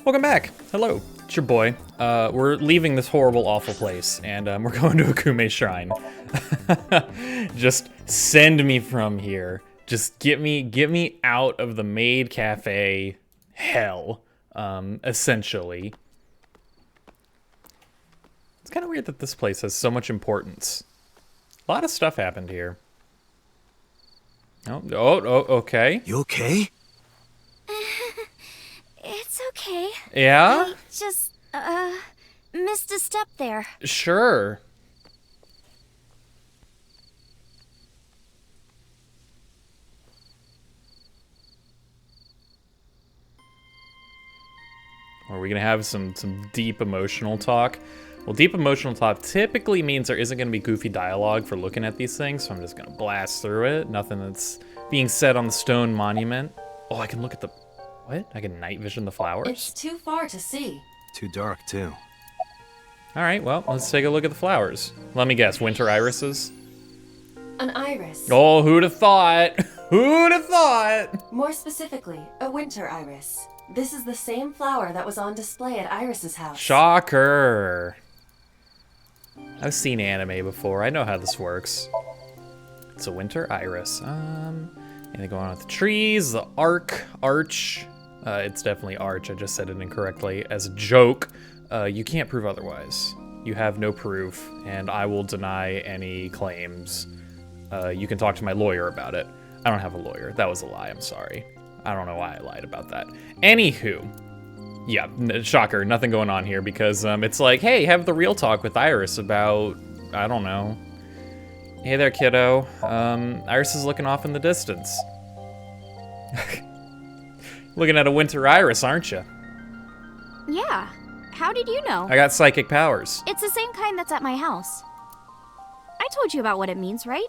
Welcome back. Hello, it's your boy. We're leaving this horrible, awful place, and we're going to Akume Shrine. Just send me from here. Just get me out of the maid cafe hell, essentially. It's kind of weird that this place has so much importance. A lot of stuff happened here. Oh, okay. You okay? It's okay. Yeah? I just, missed a step there. Sure. Are we gonna have some deep emotional talk? Well, deep emotional talk typically means there isn't gonna be goofy dialogue for looking at these things, so I'm just gonna blast through it. Nothing that's being said on the stone monument. Oh, I can look at the... What? I can night vision the flowers? It's too far to see. Too dark, too. All right, well, let's take a look at the flowers. Let me guess, winter irises? An iris. Oh, who'd have thought? Who'd have thought? More specifically, a winter iris. This is the same flower that was on display at Iris's house. Shocker. I've seen anime before. I know how this works. It's a winter iris. Anything going on with the trees? The arch. It's definitely arch. I just said it incorrectly as a joke. You can't prove otherwise. You have no proof, and I will deny any claims. You can talk to my lawyer about it. I don't have a lawyer. That was a lie. I'm sorry. I don't know why I lied about that. Anywho, yeah, shocker. Nothing going on here because it's like, hey, have the real talk with Iris about, I don't know. Hey there, kiddo. Iris is looking off in the distance. Looking at a winter iris, aren't you? Yeah. How did you know? I got psychic powers. It's the same kind that's at my house. I told you about what it means, right?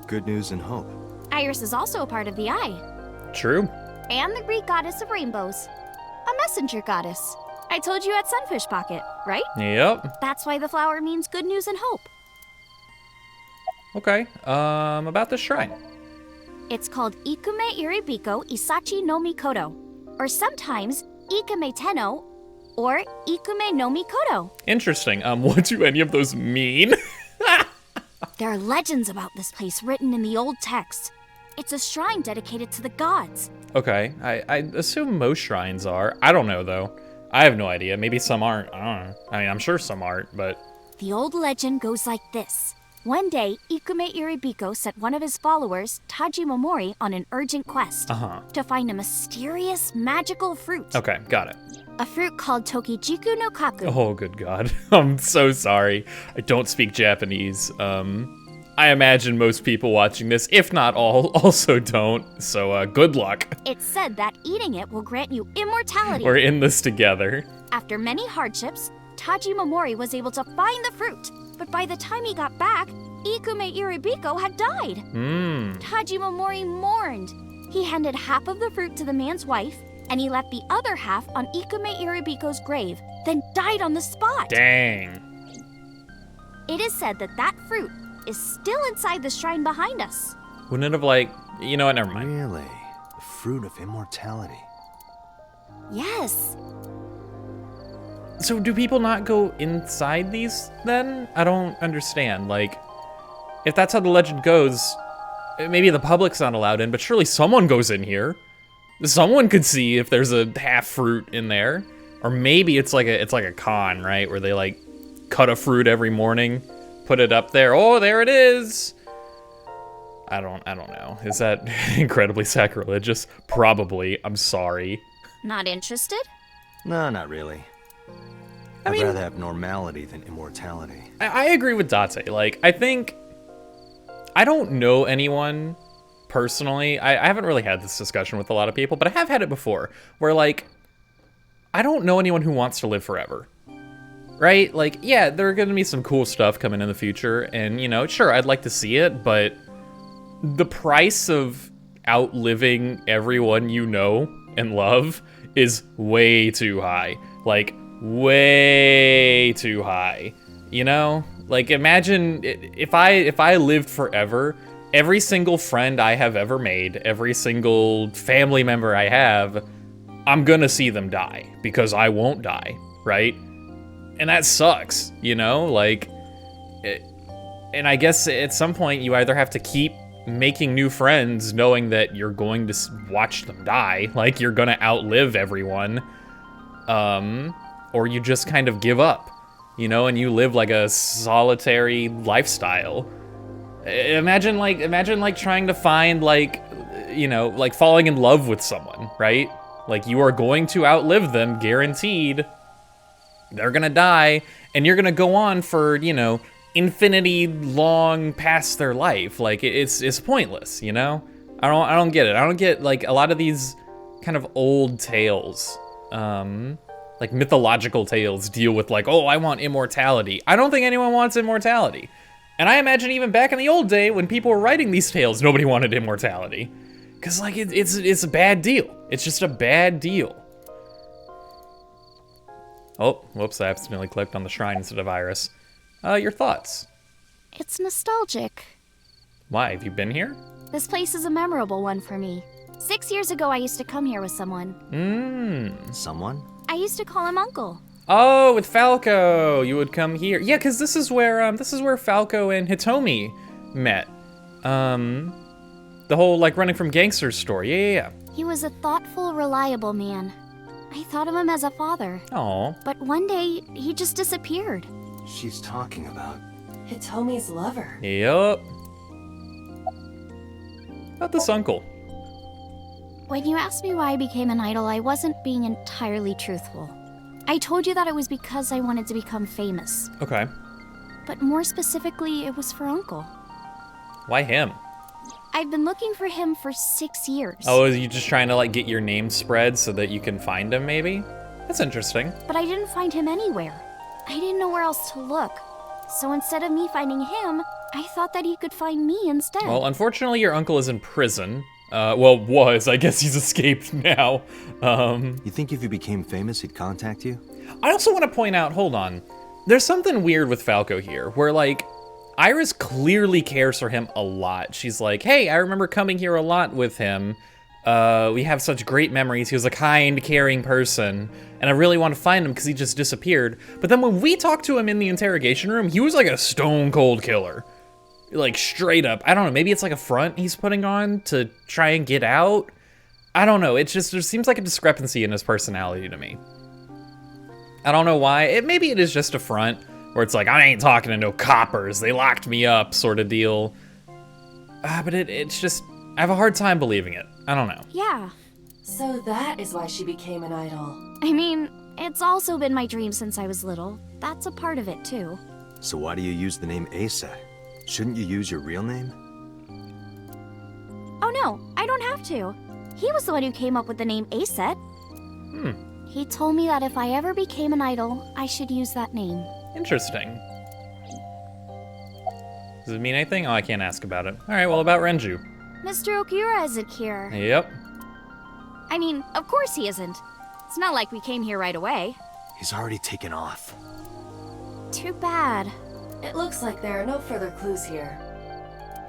Good news and hope. Iris is also a part of the eye. True. And the Greek goddess of rainbows. A messenger goddess. I told you at Sunfish Pocket, right? Yep. That's why the flower means good news and hope. Okay. About the shrine. It's called Ikume Iribiko Isachi no Mikoto, or sometimes Ikume Tenno, or Ikume no Mikoto. Interesting. What do any of those mean? There are legends about this place written in the old text. It's a shrine dedicated to the gods. Okay. I assume most shrines are. I don't know, though. I have no idea. Maybe some aren't. I don't know. I mean, I'm sure some aren't, but... The old legend goes like this. One day, Ikume Iribiko sent one of his followers, Taji Momori, on an urgent quest to find a mysterious, magical fruit. Okay, got it. A fruit called Tokijiku no Kaku. Oh, good God. I'm so sorry. I don't speak Japanese. I imagine most people watching this, if not all, also don't. So, good luck. It's said that eating it will grant you immortality. We're in this together. After many hardships, Taji Momori was able to find the fruit. But by the time he got back, Ikume Iribiko had died. Taji Momori mourned. He handed half of the fruit to the man's wife, and he left the other half on Ikume Iribiko's grave, then died on the spot. Dang. It is said that that fruit is still inside the shrine behind us. Wouldn't it have, like... You know what, never mind. Really? The fruit of immortality. Yes. So do people not go inside these, then? I don't understand. Like, if that's how the legend goes, maybe the public's not allowed in, but surely someone goes in here. Someone could see if there's a half fruit in there. Or maybe it's like a con, right? Where they, like, cut a fruit every morning, put it up there. Oh, there it is! I don't know. Is that incredibly sacrilegious? Probably. I'm sorry. Not interested? No, not really. I'd rather have normality than immortality. I agree with Date. Like, I don't know anyone personally. I haven't really had this discussion with a lot of people, but I have had it before where, like, I don't know anyone who wants to live forever. Right? Like, yeah, there are going to be some cool stuff coming in the future, and, you know, sure, I'd like to see it, but the price of outliving everyone you know and love is way too high. Like, way too high, you know? Like, imagine if I lived forever, every single friend I have ever made, every single family member I have, I'm gonna see them die because I won't die, right? And that sucks, you know? Like, and I guess at some point you either have to keep making new friends knowing that you're going to watch them die, like you're gonna outlive everyone, or you just kind of give up, you know, and you live like a solitary lifestyle. Imagine like trying to find like, you know, like falling in love with someone, right? Like you are going to outlive them, guaranteed. They're gonna die, and you're gonna go on for, you know, infinity long past their life. Like it's pointless, you know? I don't get it. I don't get like a lot of these kind of old tales, like mythological tales deal with like, oh, I want immortality. I don't think anyone wants immortality. And I imagine even back in the old day when people were writing these tales, nobody wanted immortality. Cause like it's a bad deal. It's just a bad deal. Oh, whoops, I accidentally clicked on the shrine instead of Iris. Your thoughts? It's nostalgic. Why, have you been here? This place is a memorable one for me. 6 years ago, I used to come here with someone. Someone? I used to call him Uncle. Oh, with Falco, you would come here. Yeah, cause this is where Falco and Hitomi met. The whole like running from gangsters story. Yeah. He was a thoughtful, reliable man. I thought of him as a father. Oh. But one day, he just disappeared. She's talking about... Hitomi's lover. Yup. About this uncle. When you asked me why I became an idol, I wasn't being entirely truthful. I told you that it was because I wanted to become famous. Okay. But more specifically, it was for Uncle. Why him? I've been looking for him for 6 years. Oh, are you just trying to like get your name spread so that you can find him maybe? That's interesting. But I didn't find him anywhere. I didn't know where else to look. So instead of me finding him, I thought that he could find me instead. Well, unfortunately, your uncle is in prison. Well, was. I guess he's escaped now. You think if you became famous, he'd contact you? I also want to point out, hold on. There's something weird with Falco here, where like, Iris clearly cares for him a lot. She's like, hey, I remember coming here a lot with him. We have such great memories. He was a kind, caring person. And I really want to find him because he just disappeared. But then when we talked to him in the interrogation room, he was like a stone cold killer. Like straight up. I don't know, maybe it's like a front he's putting on to try and get out. I don't know, it's just, there seems like a discrepancy in his personality to me. I don't know why. Maybe it is just a front where it's like, I ain't talking to no coppers, they locked me up sort of deal. But it's just, I have a hard time believing it. I don't know. Yeah. So that is why she became an idol. I mean, it's also been my dream since I was little. That's a part of it, too. So why do you use the name Asa? Shouldn't you use your real name? Oh no, I don't have to. He was the one who came up with the name Aset. He told me that if I ever became an idol, I should use that name. Interesting. Does it mean anything? Oh, I can't ask about it. All right, well, about Renju. Mr. Okura isn't here. Yep. I mean, of course he isn't. It's not like we came here right away. He's already taken off. Too bad. It looks like there are no further clues here.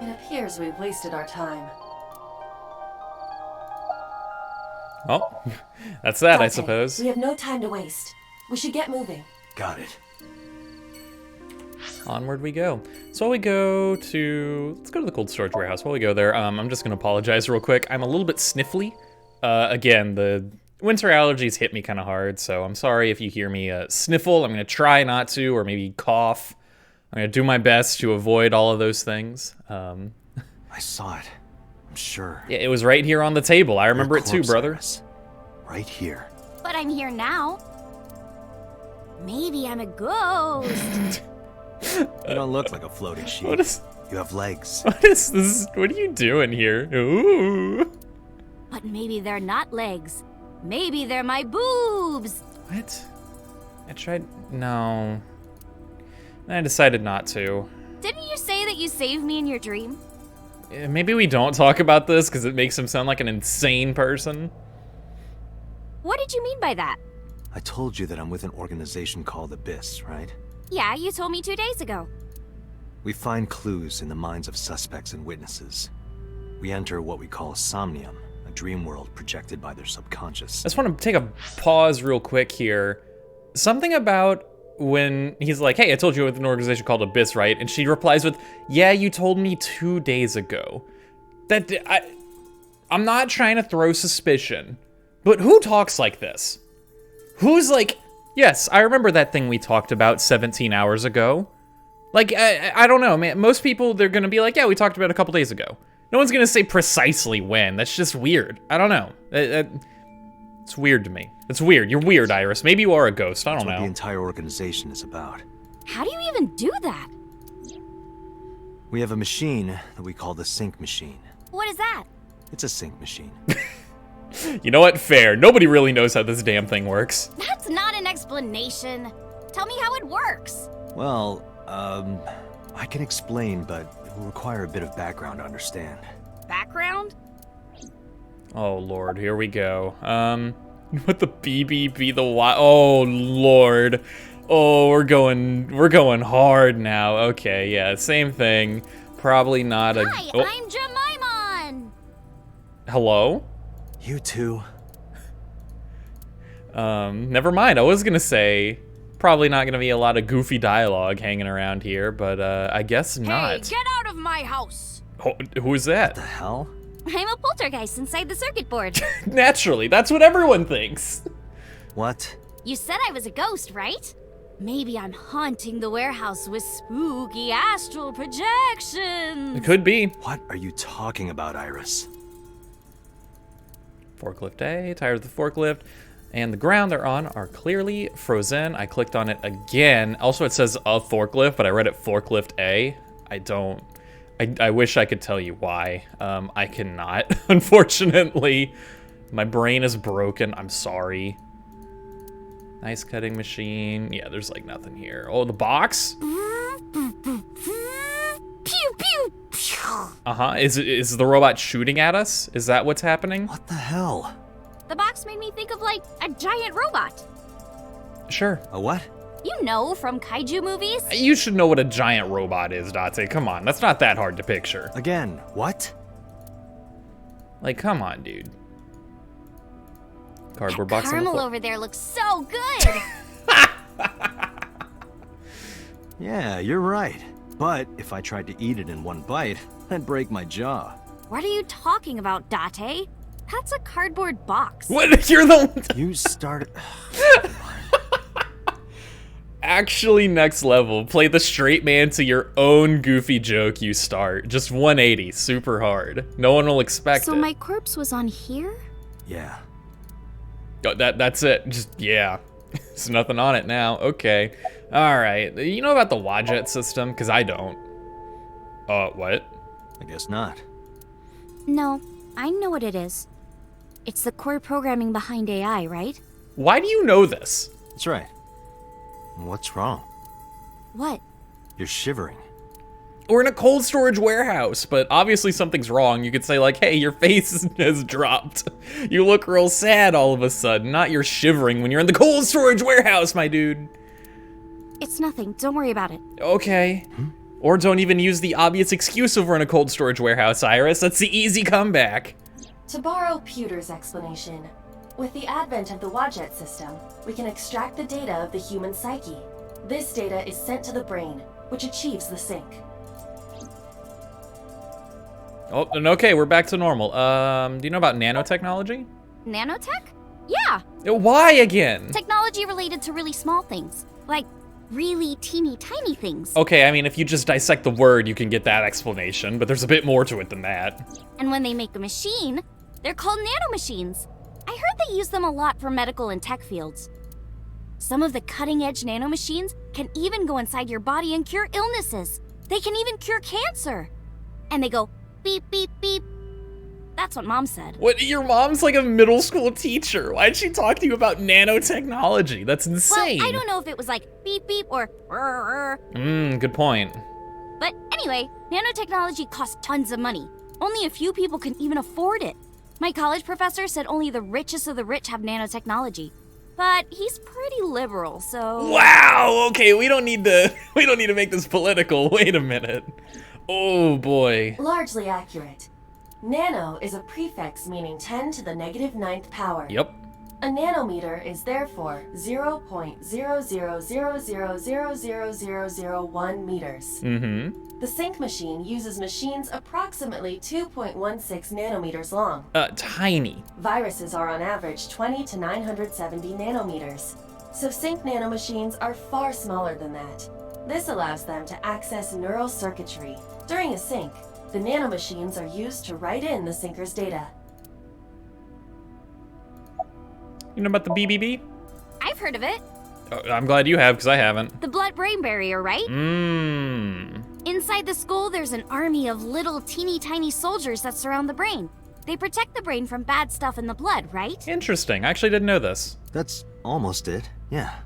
It appears we've wasted our time. Oh, that's that, I Okay, suppose. We have no time to waste. We should get moving. Got it. Onward we go. So while we go to, let's go to the cold storage warehouse. While we go there, I'm just gonna apologize real quick. I'm a little bit sniffly. Again, the winter allergies hit me kind of hard, so I'm sorry if you hear me sniffle. I'm gonna try not to, or maybe cough. I'm gonna do my best to avoid all of those things. I saw it. I'm sure. Yeah, it was right here on the table. I remember Your it too, corpse, brother. Iris. Right here. But I'm here now. Maybe I'm a ghost. You don't look like a floating sheep. What is, You have legs. what is this? What are you doing here? Ooh. But maybe they're not legs. Maybe they're my boobs. What? I tried, no. I decided not to. Didn't you say that you saved me in your dream? Maybe we don't talk about this because it makes him sound like an insane person. What did you mean by that? I told you that I'm with an organization called Abyss, right? Yeah, you told me 2 days ago. We find clues in the minds of suspects and witnesses. We enter what we call Somnium, a dream world projected by their subconscious. I just want to take a pause real quick here. Something about when he's like, hey, I told you with an organization called Abyss, right? And she replies with, yeah, you told me 2 days ago. I'm not trying to throw suspicion, but who talks like this? Who's like, yes, I remember that thing we talked about 17 hours ago. Like, I don't know, man. Most people, they're gonna be like, yeah, we talked about it a couple days ago. No one's gonna say precisely when. That's just weird. I don't know. It's weird to me. It's weird. You're weird, Iris. Maybe you are a ghost. I don't That's what know. the entire organization is about. How do you even do that? We have a machine that we call the sync machine. What is that? It's a sync machine. You know what? Fair. Nobody really knows how this damn thing works. That's not an explanation. Tell me how it works. Well, I can explain, but it will require a bit of background to understand. Background? Oh, Lord. Here we go. What the BBB, the Y? Oh, Lord. Oh, we're going hard now. Okay, yeah, same thing. Probably not a... Hi, oh. I'm Jemimon! Hello? You too. Never mind. I was gonna say, probably not gonna be a lot of goofy dialogue hanging around here, but I guess not. Hey, get out of my house! Oh, who's that? The hell? I'm a poltergeist inside the circuit board. Naturally, that's what everyone thinks. What? You said I was a ghost, right? Maybe I'm haunting the warehouse with spooky astral projections. It could be. What are you talking about, Iris? Forklift A, tires of the forklift, and the ground they're on are clearly frozen. I clicked on it again. Also, it says a forklift, but I read it forklift A. I wish I could tell you why. I cannot, unfortunately. My brain is broken. I'm sorry. Nice cutting machine. Yeah, there's like nothing here. Oh, the box? Pew pew pew. Uh-huh. Is the robot shooting at us? Is that what's happening? What the hell? The box made me think of like a giant robot. Sure. A what? You know, from kaiju movies. You should know what a giant robot is, Date. Come on, that's not that hard to picture. Again, what? Like, come on, dude. Cardboard box on the Caramel floor. over there looks so good. Yeah, you're right. But if I tried to eat it in one bite, I'd break my jaw. What are you talking about, Date? That's a cardboard box. What? You're the one. You started... Actually, next level. Play the straight man to your own goofy joke you start. Just 180, super hard. No one will expect So it. my corpse was on here? Yeah. Oh, that's it. Just, yeah. There's nothing on it now. Okay. Alright. You know about the Wadjet system? Because I don't. What? I guess not. No, I know what it is. It's the core programming behind AI, right? Why do you know this? That's right. What's wrong? What? You're shivering. We're in a cold storage warehouse, but obviously something's wrong. You could say like, hey, your face has dropped. You look real sad all of a sudden. Not you're shivering when you're in the cold storage warehouse, my dude. It's nothing. Don't worry about it. Okay. Or don't even use the obvious excuse of we're in a cold storage warehouse, Iris. That's the easy comeback. To borrow Pewter's explanation, with the advent of the Wadjet system, we can extract the data of the human psyche. This data is sent to the brain, which achieves the sync. Oh, and okay, we're back to normal. Do you know about nanotechnology? Nanotech? Yeah, Why again? technology related to really small things. Like really teeny tiny things. Okay, I mean, if you just dissect the word, you can get that explanation, but there's a bit more to it than that. And when they make a machine, they're called nanomachines. I heard they use them a lot for medical and tech fields. Some of the cutting-edge nanomachines can even go inside your body and cure illnesses. They can even cure cancer. And they go beep, beep, beep. That's what Mom said. What? Your mom's like a middle school teacher. Why'd she talk to you about nanotechnology? That's insane. Well, I don't know if it was like beep, beep or Good point. But anyway, nanotechnology costs tons of money. Only a few people can even afford it. My college professor said only the richest of the rich have nanotechnology. But he's pretty liberal, so... Wow, okay, we don't need to make this political. Wait a minute. Oh boy. Largely accurate. Nano is a prefix meaning 10 to the negative 9th power. Yep. A nanometer is therefore 0.0000000001 meters. Mm-hmm. The sync machine uses machines approximately 2.16 nanometers long. Tiny. Viruses are on average 20 to 970 nanometers. So sync nanomachines are far smaller than that. This allows them to access neural circuitry. During a sync, the nanomachines are used to write in the syncer's data. You know about the BBB? I've heard of it. I'm glad you have, because I haven't. The blood-brain barrier, right? Inside the skull, there's an army of little teeny tiny soldiers that surround the brain. They protect the brain from bad stuff in the blood, right? Interesting. I actually didn't know this. That's almost it, yeah.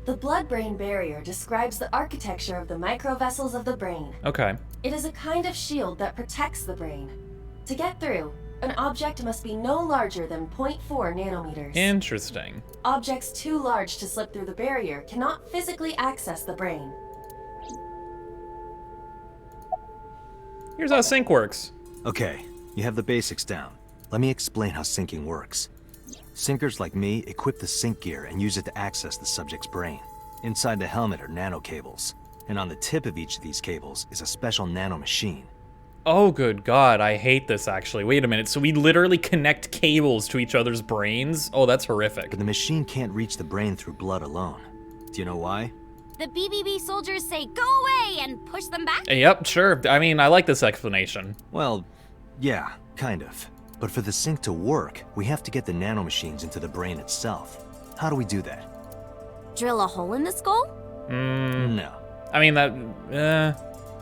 The blood-brain barrier describes the architecture of the microvessels of the brain. Okay. It is a kind of shield that protects the brain. To get through, an object must be no larger than 0.4 nanometers. Interesting. Objects too large to slip through the barrier cannot physically access the brain. Here's how sync works. Okay, you have the basics down. Let me explain how syncing works. Syncers like me equip the sync gear and use it to access the subject's brain. Inside the helmet are nano cables, and on the tip of each of these cables is a special nano machine. Oh, good God. I hate this, actually. Wait a minute. So we literally connect cables to each other's brains? Oh, that's horrific. But the machine can't reach the brain through blood alone. Do you know why? The BBB soldiers say, "Go away," and push them back? Yep, sure. I mean, I like this explanation. Well, yeah, kind of. But for the sync to work, we have to get the nanomachines into the brain itself. How do we do that? Drill a hole in the skull? No. I mean, that...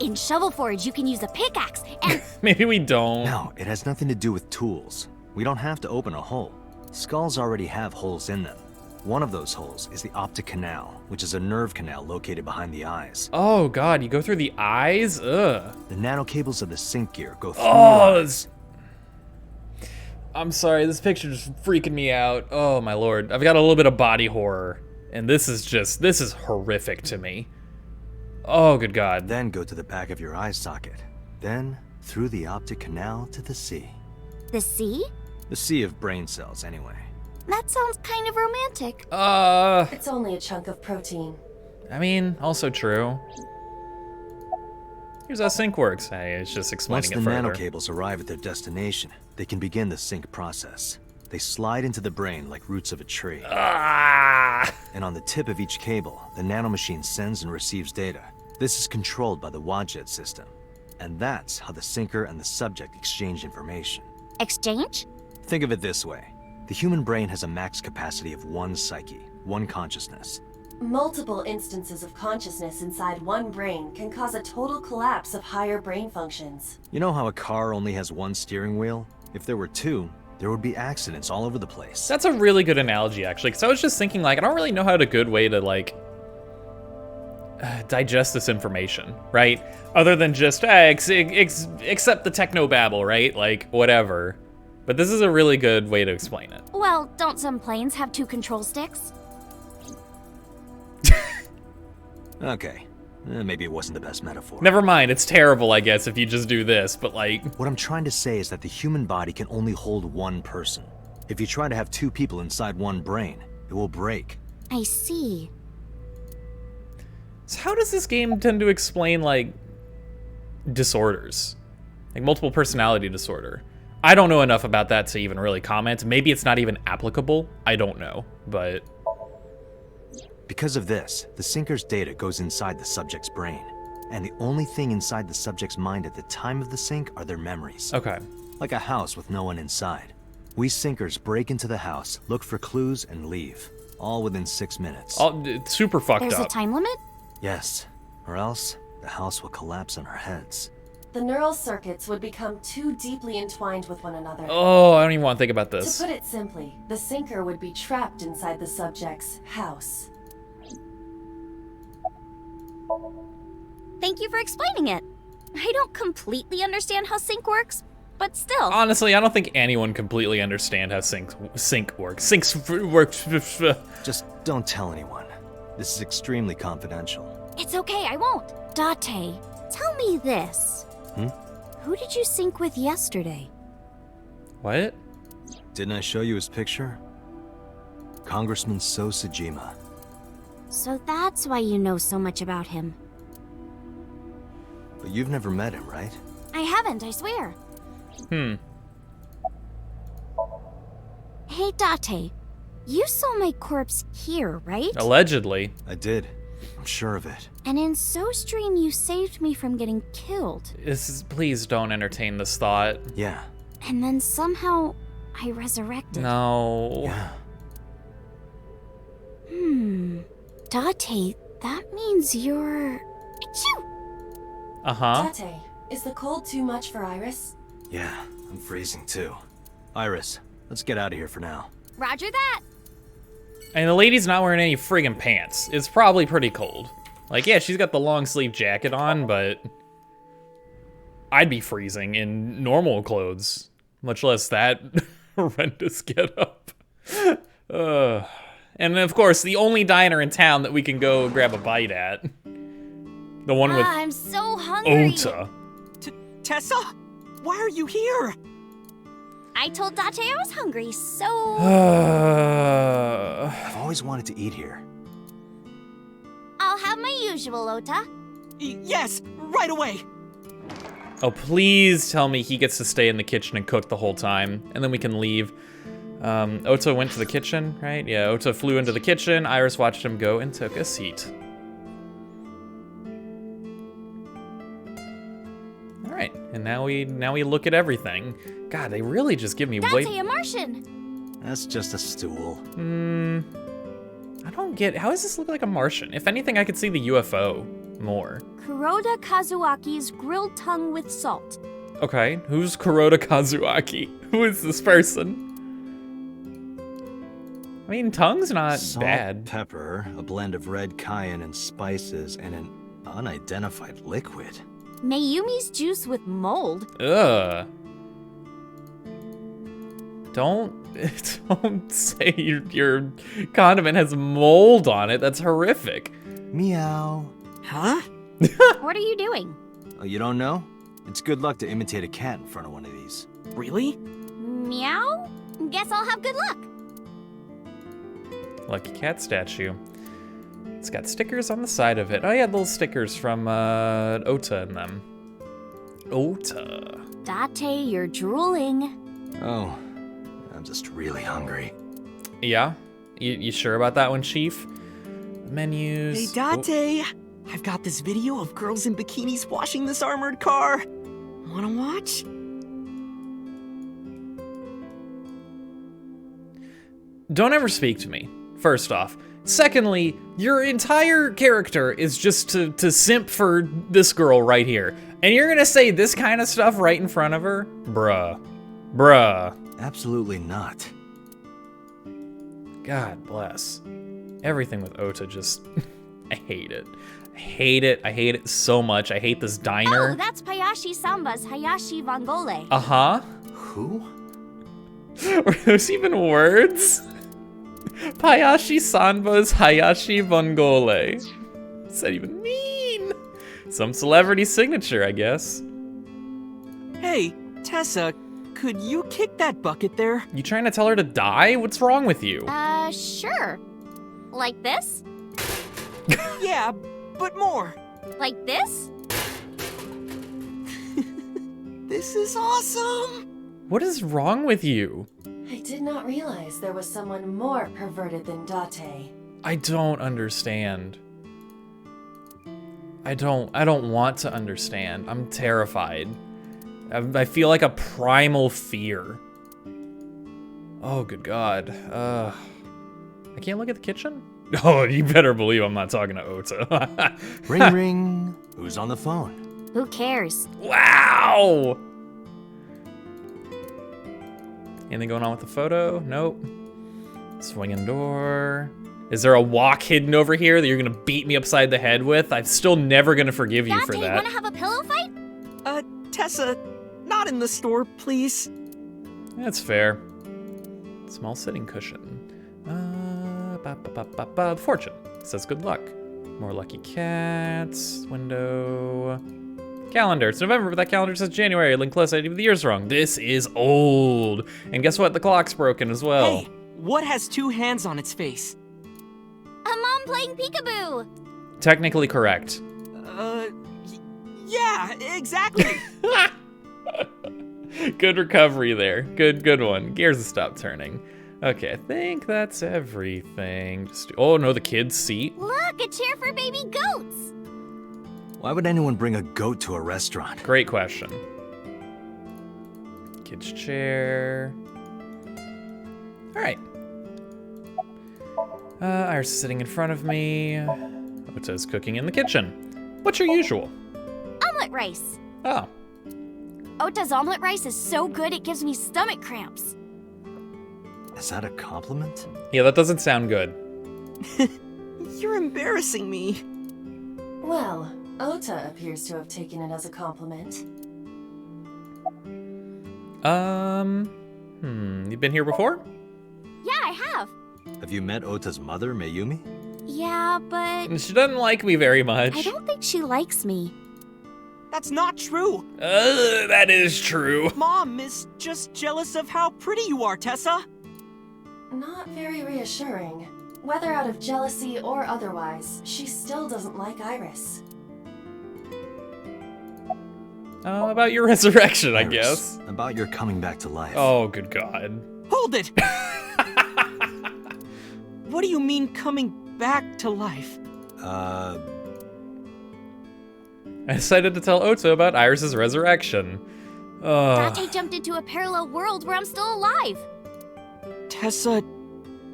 In Shovel Forge, you can use a pickaxe and... maybe we don't. No, it has nothing to do with tools. We don't have to open a hole. Skulls already have holes in them. One of those holes is the optic canal, which is a nerve canal located behind the eyes. Oh, God, you go through the eyes? Ugh. The nanocables of the sync gear go through Oh, your eyes. I'm sorry, this picture is freaking me out. Oh, my Lord. I've got a little bit of body horror, and this is horrific to me. Oh, good God. Then go to the back of your eye socket. Then through the optic canal to the sea. The sea? The sea of brain cells, anyway. That sounds kind of romantic. It's only a chunk of protein. I mean, also true. Here's how sync works. Hey, it's just explaining Once the it further. nanocables arrive at their destination, they can begin the sync process. They slide into the brain like roots of a tree. And on the tip of each cable, the nanomachine sends and receives data. This is controlled by the Wadjet system. And that's how the syncer and the subject exchange information. Exchange? Think of it this way. The human brain has a max capacity of one psyche, one consciousness. Multiple instances of consciousness inside one brain can cause a total collapse of higher brain functions. You know how a car only has one steering wheel? If there were two, there would be accidents all over the place. That's a really good analogy, actually, because I was just thinking, like, I don't really know how to good way to, like, digest this information, right? Other than just, accept the techno-babble, right? Like, whatever. But this is a really good way to explain it. Well, don't some planes have two control sticks? Okay, maybe it wasn't the best metaphor. Never mind, it's terrible, I guess, if you just do this, but like... What I'm trying to say is that the human body can only hold one person. If you try to have two people inside one brain, it will break. I see. So how does this game tend to explain, like, disorders? Like, multiple personality disorder? I don't know enough about that to even really comment. Maybe it's not even applicable. I don't know, but... Because of this, the syncer's data goes inside the subject's brain. And the only thing inside the subject's mind at the time of the sync are their memories. Okay. Like a house with no one inside. We syncers break into the house, look for clues, and leave. All within 6 minutes. It's super fucked There's up. a time limit? Yes, or else the house will collapse on our heads. The neural circuits would become too deeply entwined with one another. Oh, I don't even want to think about this. To put it simply, the syncer would be trapped inside the subject's house. Thank you for explaining it. I don't completely understand how sync works, but still. Honestly, I don't think anyone completely understands how sync works. Sync works. Just don't tell anyone. This is extremely confidential. It's okay, I won't. Date, tell me this. Who did you sync with yesterday? What? Didn't I show you his picture? Congressman So Sajima. So that's why you know so much about him. But you've never met him, right? I haven't, I swear. Hey, Date. You saw my corpse here, right? Allegedly. I did. I'm sure of it. And in So's dream, you saved me from getting killed. Please don't entertain this thought. Yeah. And then somehow, I resurrected. No. Yeah. Date, that means you're... Achoo! Uh-huh. Tate, is the cold too much for Iris? Yeah, I'm freezing too. Iris, let's get out of here for now. Roger that! And the lady's not wearing any friggin' pants. It's probably pretty cold. Like, yeah, she's got the long sleeve jacket on, but I'd be freezing in normal clothes, much less that horrendous getup. And of course, the only diner in town that we can go grab a bite at. The one with I'm so hungry. Ota. Tessa? Why are you here? I told Date I was hungry, so... I've always wanted to eat here. I'll have my usual, Ota. Yes, right away. Oh, please tell me he gets to stay in the kitchen and cook the whole time, and then we can leave. Ota went to the kitchen, right? Yeah, Ota flew into the kitchen. Iris watched him go and took a seat. All right, and now we look at everything. God, they really just give me way... Date, a Martian! That's just a stool. I don't get... How does this look like a Martian? If anything, I could see the UFO more. Kuroda Kazuaki's grilled tongue with salt. Okay, who's Kuroda Kazuaki? Who is this person? I mean, tongue's not Salt, bad. pepper, a blend of red cayenne and spices, and an unidentified liquid. Mayumi's juice with mold. Ugh. Don't say your condiment has mold on it. That's horrific. Meow. Huh? What are you doing? Oh, you don't know? It's good luck to imitate a cat in front of one of these. Really? Meow? Guess I'll have good luck. Lucky cat statue. It's got stickers on the side of it. Oh yeah, little stickers from Ota in them. Ota. Date, you're drooling. Oh, I'm just really hungry. Yeah? You sure about that one, Chief? Menus. Hey, Date. I've got this video of girls in bikinis washing this armored car. Wanna watch? Don't ever speak to me, first off. Secondly, your entire character is just to simp for this girl right here. And you're gonna say this kind of stuff right in front of her? Bruh. Bruh. Absolutely not. God bless. Everything with Ota just... I hate it. I hate it. I hate it so much. I hate this Oh, diner. that's Hayashi Samba's Hayashi Vangole. Uh-huh. Who? Were those even words? Hayashi Sanba's Hayashi Vangole. What's that even mean? Some celebrity signature, I guess. Hey, Tessa, could you kick that bucket there? You trying to tell her to die? What's wrong with you? Sure. Like this? Yeah, but more. Like this? This is awesome. What is wrong with you? I did not realize there was someone more perverted than Date. I don't understand. I don't want to understand. I'm terrified. I feel like a primal fear. Oh, good God. I can't look at the kitchen? Oh, you better believe I'm not talking to Ota. Ring ring. Who's on the phone? Who cares? Wow! Anything going on with the photo? Nope. Swinging door. Is there a walk hidden over here that you're gonna beat me upside the head with? I'm still never gonna forgive you for Date, that. wanna have a pillow fight? Tessa, not in the store, please. That's fair. Small sitting cushion. Fortune. Says good luck. More lucky cats. Window. Calendar. It's November, but that calendar says January. Link close, I do the years wrong. This is old. And guess what? The clock's broken as well. Hey, what has 2 hands on its face? A mom playing peekaboo. Technically correct. Yeah, exactly. Good recovery there. Good one. Gears have stopped turning. Okay, I think that's everything. Oh no, the kids' seat. Look, a chair for baby goats. Why would anyone bring a goat to a restaurant? Great question. Kids' chair. All right. Iris is sitting in front of me. Ota's cooking in the kitchen. What's your usual? Omelet rice. Oh, Ota's omelet rice is so good it gives me stomach cramps. Is that a compliment? yeah, that doesn't sound good. You're embarrassing me. Well, Ota appears to have taken it as a compliment. You've been here before? Yeah, I have. Have you met Ota's mother, Mayumi? Yeah, but She doesn't like me very much. I don't think she likes me. That's not true. That is true. Mom is just jealous of how pretty you are, Tessa. Not very reassuring. Whether out of jealousy or otherwise, she still doesn't like Iris. About your resurrection, I Iris, guess. About your coming back to life. Oh, good God. Hold it! What do you mean coming back to life? I decided to tell Ota about Iris's resurrection. Date jumped into a parallel world where I'm still alive. Tessa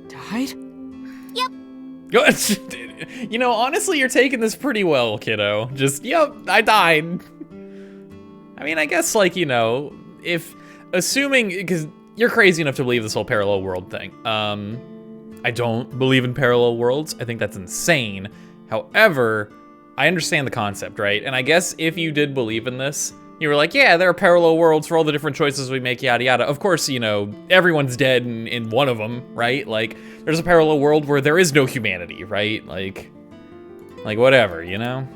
died? You know, honestly, you're taking this pretty well, kiddo. Just, yep, I died. I mean, I guess, like, you know, if, assuming, because you're crazy enough to believe this whole parallel world thing. I don't believe in parallel worlds. I think that's insane. However, I understand the concept, right? And I guess if you did believe in this, you were like, yeah, there are parallel worlds for all the different choices we make, yada yada. Of course, you know, everyone's dead in one of them, right? Like, there's a parallel world where there is no humanity, right? Like whatever, you know?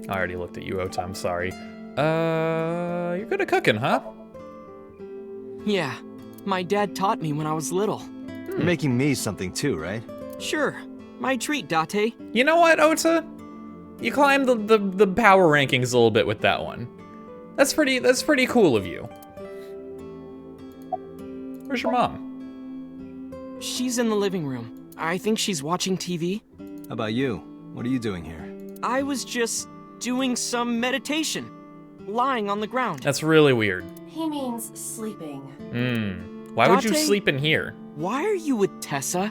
I already looked at you, Ota, I'm sorry. You're good at cooking, huh? Yeah, my dad taught me when I was little. You're making me something too, right? Sure, my treat, Date. You know what, Ota? You climbed the power rankings a little bit with that one. That's pretty cool of you. Where's your mom? She's in the living room. I think she's watching TV. How about you? What are you doing here? I was just doing some meditation, lying on the ground. That's really weird. He means sleeping. Why would you Date? sleep in here? Why are you with Tessa?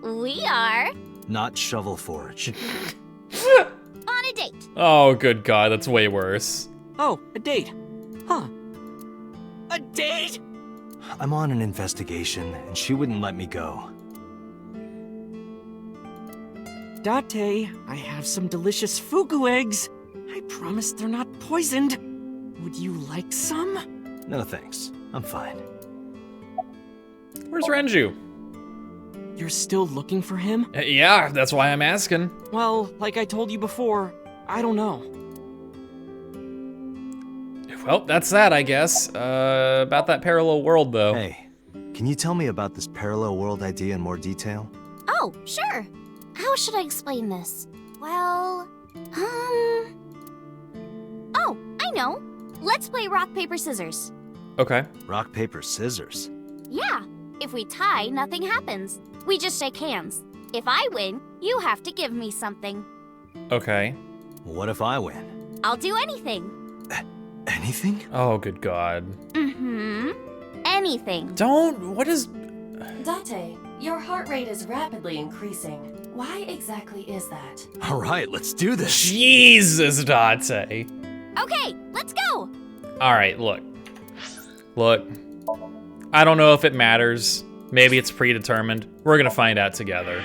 We are Not Shovel Forge. on a date. Oh, good God, that's way worse. Oh, a date. Huh. A date? I'm on an investigation, and she wouldn't let me go. Date, I have some delicious fugu eggs. I promise they're not poisoned. Would you like some? No thanks. I'm fine. Where's Renju? You're still looking for him? Yeah, that's why I'm asking. Well, like I told you before, I don't know. Well, that's that, I guess. About that parallel world, though. Hey, can you tell me about this parallel world idea in more detail? Oh, sure. How should I explain this? Well, oh, I know. Let's play rock, paper, scissors. Okay. Rock, paper, scissors. Yeah. If we tie, nothing happens. We just shake hands. If I win, you have to give me something. Okay. What if I win? I'll do anything. Anything? Oh, good God. Mm-hmm. Anything. What is... Date, your heart rate is rapidly increasing. Why exactly is that? All right, let's do this. Jesus, Date. Okay, let's go. All right, look. Look. I don't know if it matters. Maybe it's predetermined. We're gonna find out together.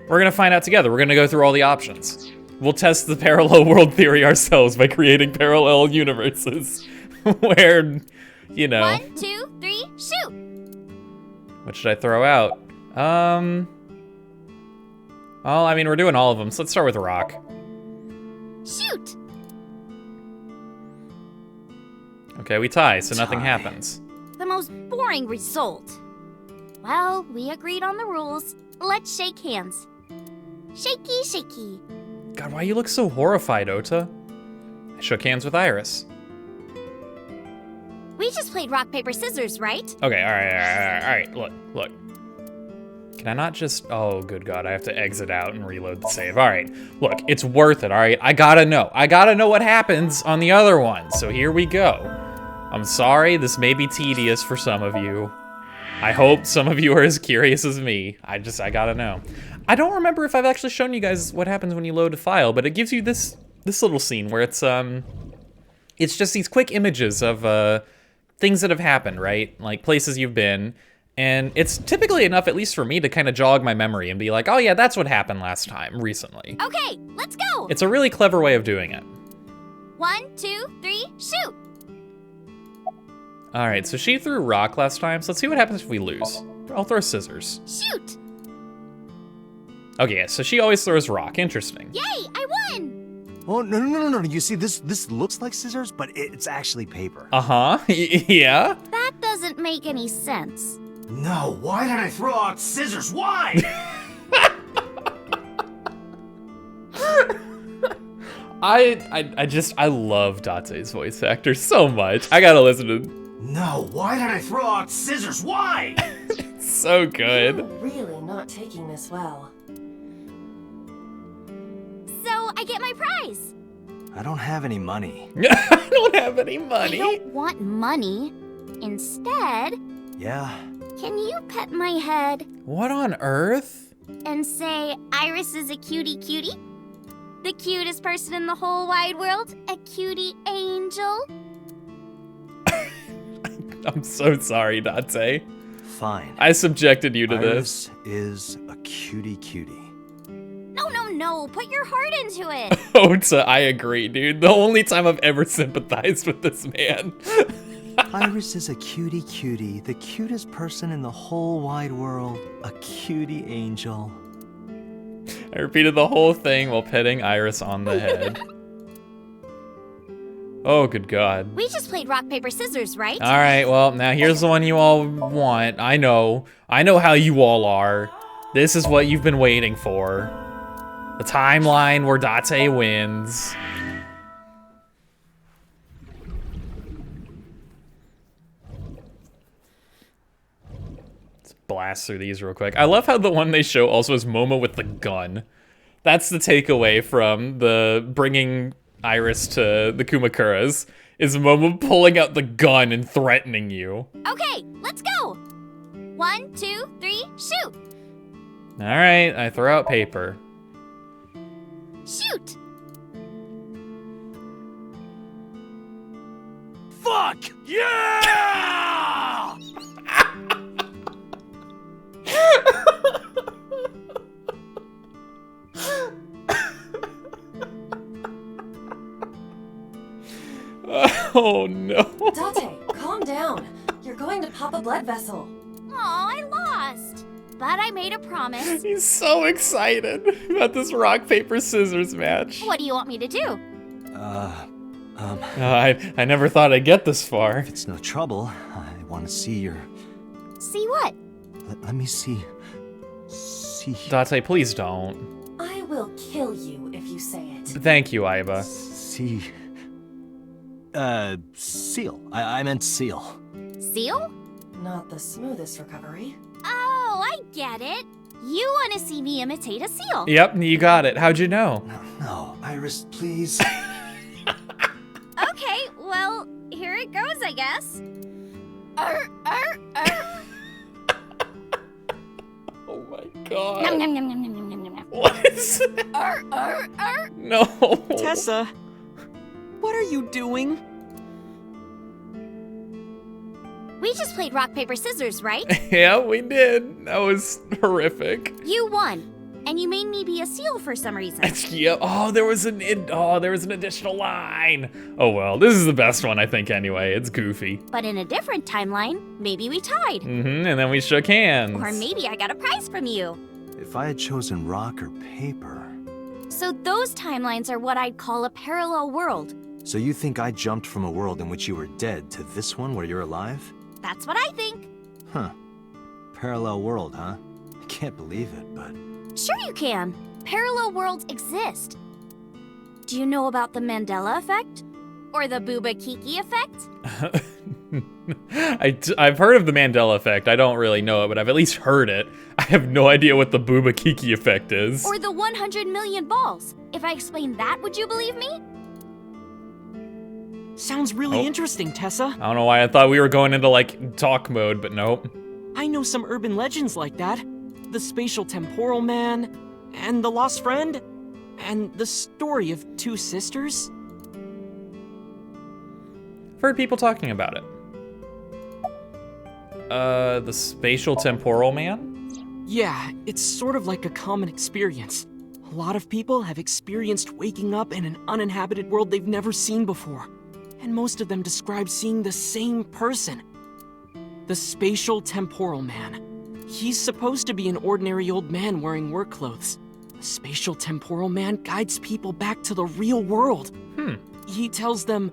We're gonna go through all the options. We'll test the parallel world theory ourselves by creating parallel universes where, you know. 1, 2, 3, shoot. What should I throw out? Well, I mean, we're doing all of them, so let's start with rock. Shoot! Okay, we tie, so nothing Tie. happens. The most boring result. Well, we agreed on the rules. Let's shake hands. Shaky, shaky. God, why you look so horrified, Ota? I shook hands with Iris. We just played rock, paper, scissors, right? Okay, all right, look. Can I not just, oh, good God, I have to exit out and reload the save. All right, look, it's worth it, all right? I gotta know what happens on the other one, so here we go. I'm sorry, this may be tedious for some of you. I hope some of you are as curious as me. I gotta know. I don't remember if I've actually shown you guys what happens when you load a file, but it gives you this little scene where it's just these quick images of things that have happened, right? Like places you've been. And it's typically enough, at least for me, to kind of jog my memory and be like, oh yeah, that's what happened last time, recently. Okay, let's go! It's a really clever way of doing it. 1, 2, 3, shoot! All right, so she threw rock last time, so let's see what happens if we lose. I'll throw scissors. Shoot! Okay, yeah, so she always throws rock, interesting. Yay, I won! Oh, no. You see, this looks like scissors, but it's actually paper. Uh-huh, yeah? That doesn't make any sense. No, why did I throw out scissors? Why? I love Date's voice actor so much. I gotta listen to No, why did I throw out scissors? Why? so good. You're really not taking this well. So I get my prize. I don't have any money. I don't have any I money. don't want money. Instead, Yeah, can you pet my head What on earth? and say Iris is a cutie cutie? The cutest person in the whole wide world? A cutie angel? I'm so sorry, Date. fine. I subjected you to this. Iris is a cutie. No. Put your heart into it. Ota, I agree, dude. The only time I've ever sympathized with this man. Iris is a cutie, the cutest person in the whole wide world. A cutie angel. I repeated the whole thing while petting Iris on the head. Oh, good God. We just played rock, paper, scissors, right? All right, well, now here's the one you all want. I know how you all are. This is what you've been waiting for. The timeline where Date wins. Let's blast through these real quick. I love how the one they show also is Momo with the gun. That's the takeaway from the bringing Iris to the Kumakuras, is Momo pulling out the gun and threatening you. Okay, let's go. 1, 2, 3, shoot. All right, I throw out paper. Shoot. Fuck! Yeah! Oh no. Date, calm down. You're going to pop a blood vessel. Aw, I lost. But I made a promise. He's so excited about this rock, paper, scissors match. What do you want me to do? I never thought I'd get this far. If it's no trouble, I want to see your... See what? Let me see... See... Date, please don't. I will kill you if you say it. Thank you, Aiba. See... seal. I meant seal. Seal? Not the smoothest recovery. Oh, I get it. You want to see me imitate a seal. Yep, you got it. How'd you know? No, Iris, please. Okay, well, here it goes, I guess. Arr. Oh my god. Nom, nom, nom, nom, nom, nom, nom, nom. What is that? Arr. No. Tessa, what are you doing? We just played rock, paper, scissors, right? Yeah, we did. That was horrific. You won. And you made me be a seal for some reason. Yep. Oh, there was an additional line. Oh well, this is the best one I think anyway. It's goofy. But in a different timeline, maybe we tied. And then we shook hands. Or maybe I got a prize from you. If I had chosen rock or paper... So those timelines are what I'd call a parallel world. So you think I jumped from a world in which you were dead to this one where you're alive? That's what I think. Huh. Parallel world, huh? I can't believe it, but... Sure you can. Parallel worlds exist. Do you know about the Mandela effect? Or the Booba Kiki effect? I've heard of the Mandela effect. I don't really know it, but I've at least heard it. I have no idea what the Booba Kiki effect is. Or the 100 million balls? If I explained that, would you believe me? Sounds really interesting, Tessa. I don't know why I thought we were going into, like, talk mode, but nope. I know some urban legends like that. The spatial temporal man, and the lost friend, and the story of two sisters. I've heard people talking about it. The spatial temporal man? Yeah, it's sort of like a common experience. A lot of people have experienced waking up in an uninhabited world they've never seen before. And most of them describe seeing the same person. The spatial temporal man. He's supposed to be an ordinary old man wearing work clothes. The spatial temporal man guides people back to the real world. He tells them,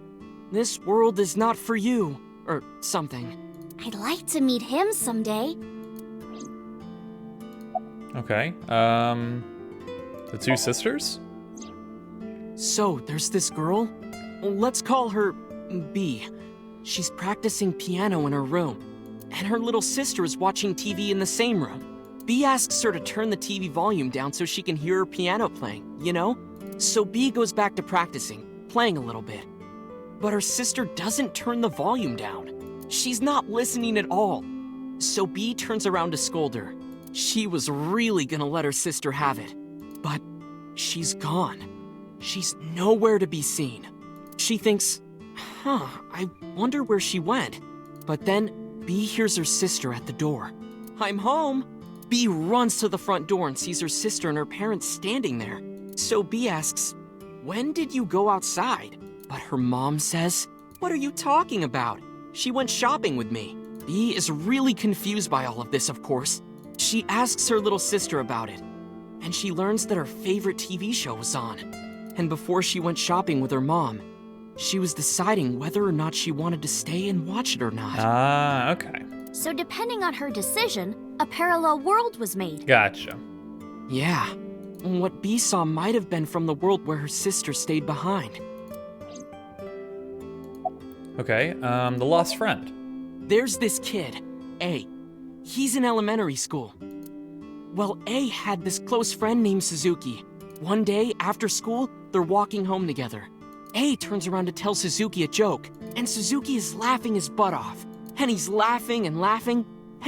this world is not for you, or something. I'd like to meet him someday. Okay, the two sisters? So, there's this girl. Let's call her B. She's practicing piano in her room, and her little sister is watching TV in the same room. B asks her to turn the TV volume down so she can hear her piano playing, you know? So B goes back to practicing, playing a little bit. But her sister doesn't turn the volume down. She's not listening at all. So B turns around to scold her. She was really gonna let her sister have it. But she's gone. She's nowhere to be seen. She thinks, I wonder where she went. But then B hears her sister at the door. I'm home. B runs to the front door and sees her sister and her parents standing there. So B asks, when did you go outside? But her mom says, what are you talking about? She went shopping with me. B is really confused by all of this, of course. She asks her little sister about it, and she learns that her favorite TV show was on. And before she went shopping with her mom, she was deciding whether or not she wanted to stay and watch it or not. Ah, okay. So depending on her decision, a parallel world was made. Gotcha. Yeah, what B saw might have been from the world where her sister stayed behind. Okay, the lost friend. There's this kid, A. He's in elementary school. Well, A had this close friend named Suzuki. One day, after school, they're walking home together. A turns around to tell Suzuki a joke, and Suzuki is laughing his butt off. And he's laughing, and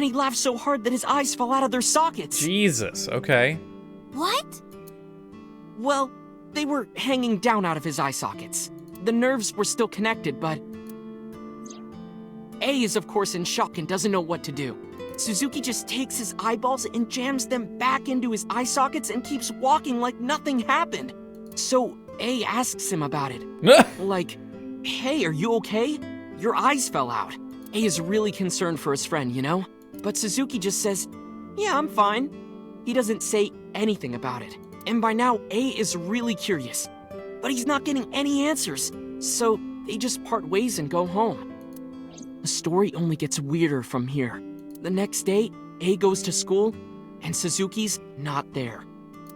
he laughs so hard that his eyes fall out of their sockets. Jesus, okay. What? Well, they were hanging down out of his eye sockets. The nerves were still connected, but... A is of course in shock and doesn't know what to do. Suzuki just takes his eyeballs and jams them back into his eye sockets and keeps walking like nothing happened. So A asks him about it. Like, hey, are you okay? Your eyes fell out. A is really concerned for his friend, you know? But Suzuki just says, yeah, I'm fine. He doesn't say anything about it. And by now, A is really curious. But he's not getting any answers. So they just part ways and go home. The story only gets weirder from here. The next day, A goes to school, and Suzuki's not there.